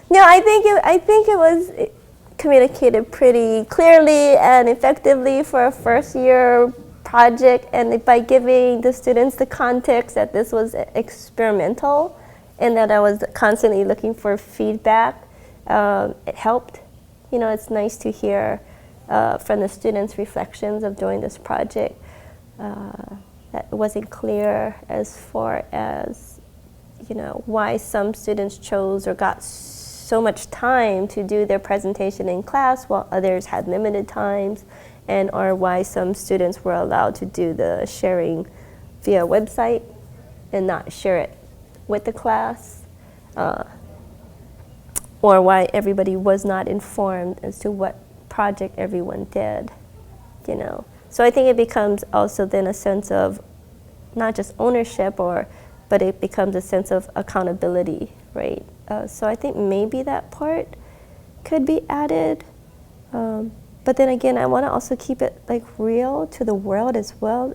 No, I think it was communicated pretty clearly and effectively for a first year project, and by giving the students the context that this was experimental and that I was constantly looking for feedback, it helped. You know, it's nice to hear from the students' reflections of doing this project that wasn't clear as far as, you know, why some students chose or got so much time to do their presentation in class while others had limited times, and or why some students were allowed to do the sharing via website and not share it with the class, or why everybody was not informed as to what project everyone did, you know. So I think it becomes also then a sense of not just ownership, but it becomes a sense of accountability, right? So I think maybe that part could be added. But then again, I want to also keep it like real to the world as well.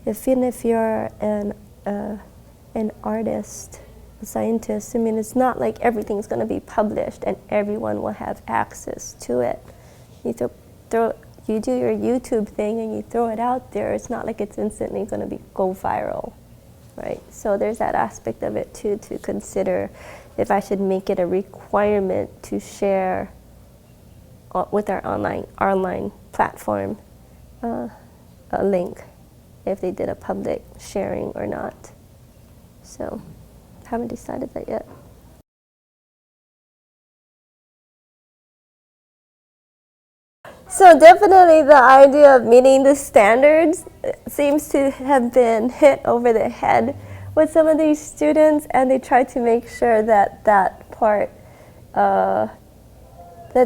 Even if you're an artist, a scientist, I mean, it's not like everything's going to be published and everyone will have access to it. You do your YouTube thing and you throw it out there. It's not like it's instantly going to go viral, right? So there's that aspect of it too, to consider if I should make it a requirement to share with our online platform a link if they did a public sharing or not. So haven't decided that yet. So definitely the idea of meeting the standards seems to have been hit over the head with some of these students, and they try to make sure that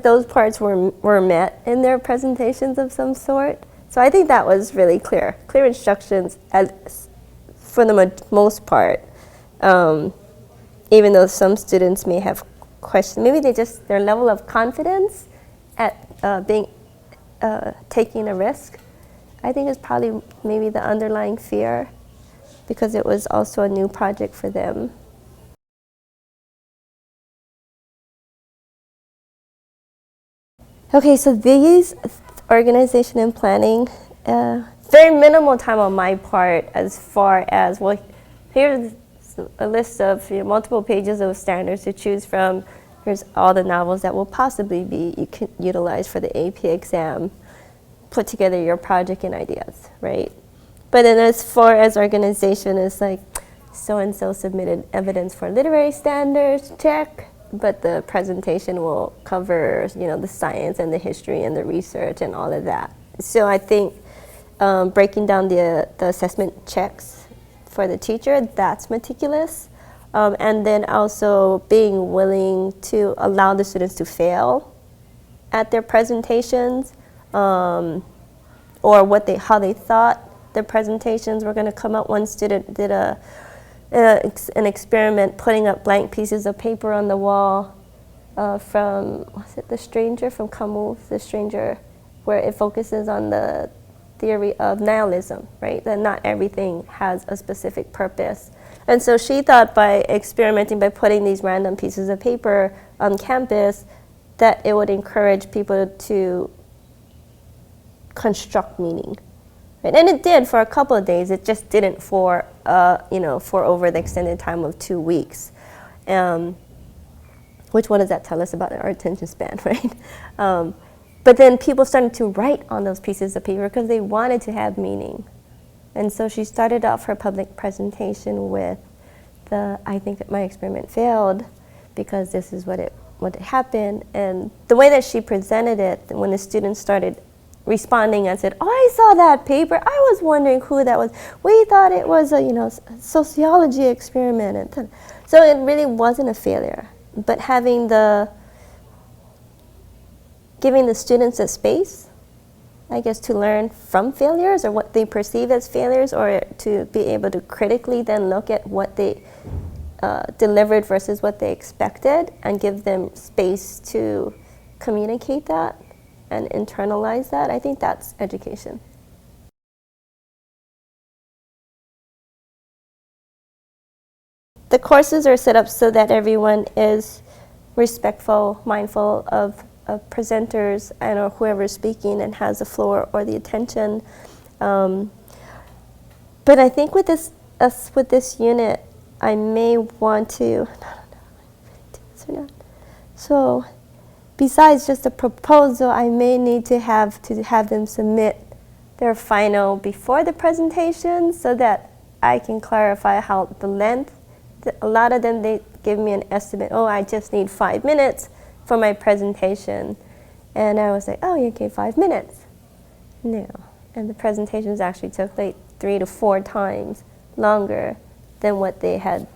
those parts were met in their presentations of some sort. So I think that was really clear instructions for the most part. Even though some students may have questioned, maybe their level of confidence at taking a risk, I think is probably maybe the underlying fear, because it was also a new project for them. Okay, so these organization and planning, very minimal time on my part as far as, well, here's a list of multiple pages of standards to choose from. Here's all the novels that will possibly be utilized for the AP exam. Put together your project and ideas, right? But then as far as organization, it's like, so-and-so submitted evidence for literary standards, check. But the presentation will cover, the science and the history and the research and all of that. So I think breaking down the assessment checks for the teacher, that's meticulous. And then also being willing to allow the students to fail at their presentations, or how they thought the presentations were going to come out. One student did an experiment putting up blank pieces of paper on the wall from, was it The Stranger, from Camus, The Stranger, where it focuses on the theory of nihilism, right? That not everything has a specific purpose. And so she thought by experimenting, by putting these random pieces of paper on campus, that it would encourage people to construct meaning. Right? And it did for a couple of days. It just didn't for over the extended time of 2 weeks. Which what does that tell us about our attention span, right? But then people started to write on those pieces of paper because they wanted to have meaning. And so she started off her public presentation with I think that my experiment failed because this is what happened. And the way that she presented it, when the students started responding and said, "Oh, I saw that paper. I was wondering who that was. We thought it was a sociology experiment." And so it really wasn't a failure, but giving the students a space, I guess, to learn from failures or what they perceive as failures, or to be able to critically then look at what they delivered versus what they expected, and give them space to communicate that and internalize that. I think that's education. The courses are set up so that everyone is respectful, mindful of presenters and or whoever is speaking and has the floor or the attention. But I think with this unit, I may want to, so besides just a proposal, I may need to have them submit their final before the presentation so that I can clarify how the length. A lot of them, they give me an estimate, oh, I just need 5 minutes for my presentation. And I was like, oh, you gave 5 minutes. No. And the presentations actually took like 3 to 4 times longer than what they had,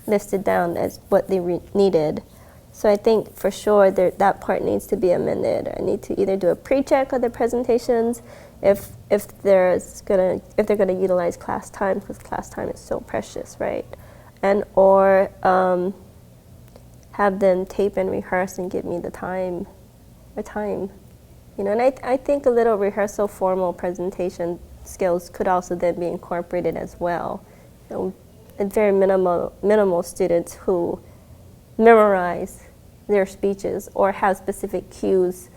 listed down as what they needed. So I think for sure that part needs to be amended. I need to either do a pre-check of the presentations if they're gonna utilize class time, because class time is so precious, right? And or have them tape and rehearse and give me the time. And I think a little rehearsal formal presentation skills could also then be incorporated as well. And very minimal students who memorize their speeches or have specific cues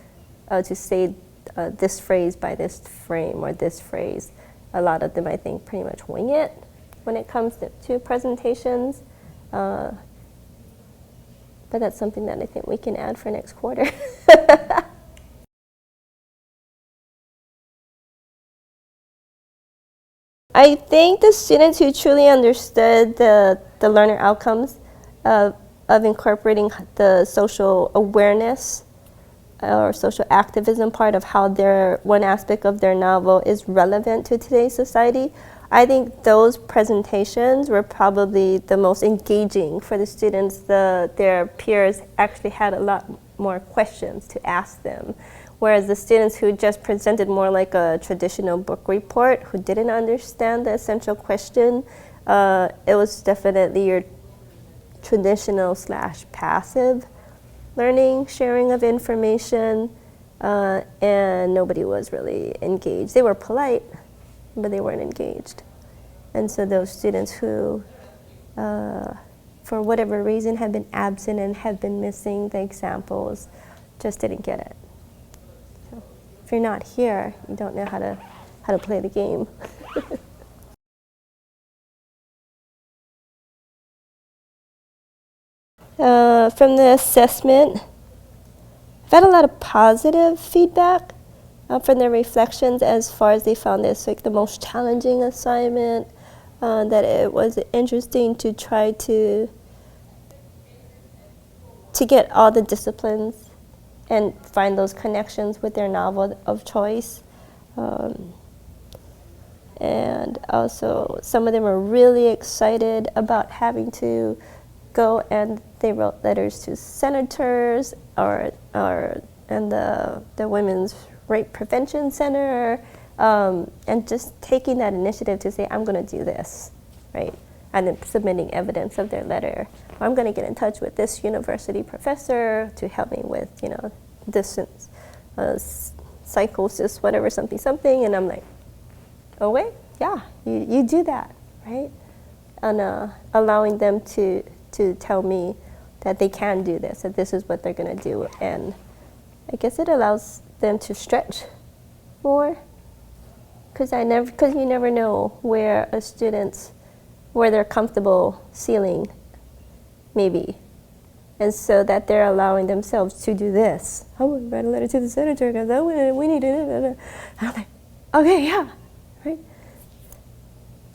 to say this phrase by this frame or this phrase. A lot of them, I think, pretty much wing it when it comes to presentations. But that's something that I think we can add for next quarter. I think the students who truly understood the learner outcomes of incorporating the social awareness or social activism part of how one aspect of their novel is relevant to today's society, I think those presentations were probably the most engaging for the students. Their peers actually had a lot more questions to ask them. Whereas the students who just presented more like a traditional book report, who didn't understand the essential question, it was definitely your traditional / passive learning, sharing of information, and nobody was really engaged. They were polite, but they weren't engaged. And so those students who, for whatever reason, had been absent and had been missing the examples just didn't get it. So if you're not here, you don't know how to play the game. From the assessment, I've had a lot of positive feedback from their reflections as far as they found this like the most challenging assignment, that it was interesting to try to get all the disciplines and find those connections with their novel of choice. And also some of them are really excited about having to go, and they wrote letters to senators and the Women's Rape Prevention Center, and just taking that initiative to say, I'm going to do this, right? And then submitting evidence of their letter. I'm going to get in touch with this university professor to help me with, distance, psychosis, whatever, something. And I'm like, oh wait, yeah, you do that, right? And allowing them to tell me that they can do this, that this is what they're going to do. And I guess it allows them to stretch more, because you never know where they're comfortable ceiling, maybe. And so that they're allowing themselves to do this. I would write a letter to the senator because we need to. I'm like, okay, yeah, right?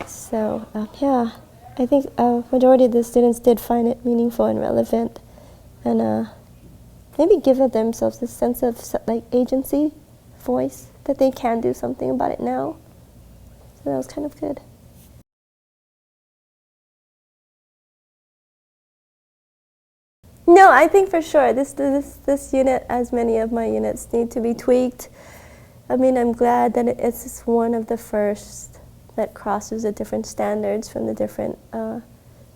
So, yeah. I think a majority of the students did find it meaningful and relevant, and maybe give themselves a sense of like agency, voice, that they can do something about it now. So that was kind of good. No, I think for sure this unit, as many of my units, need to be tweaked. I mean, I'm glad that it's one of the first that crosses the different standards from the different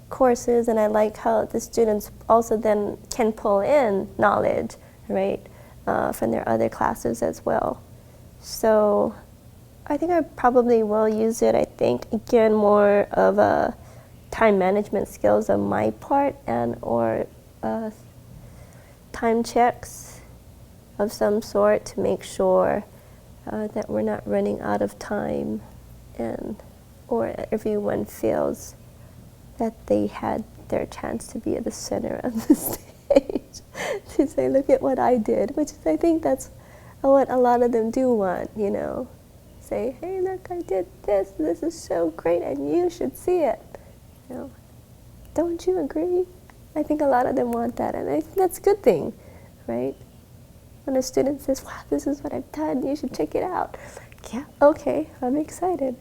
courses, and I like how the students also then can pull in knowledge, right, from their other classes as well. So I think I probably will use it. I think, again, more of a time management skills on my part, and or time checks of some sort to make sure that we're not running out of time, and or everyone feels that they had their chance to be at the center of the stage to say, look at what I did, which I think that's what a lot of them do want, you know. Say, hey, look, I did this. This is so great, and you should see it. You know, don't you agree? I think a lot of them want that, and I think that's a good thing, right? When a student says, wow, this is what I've done, you should check it out. Like, yeah, okay, I'm excited.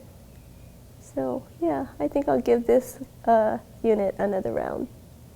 So, yeah, I think I'll give this unit another round.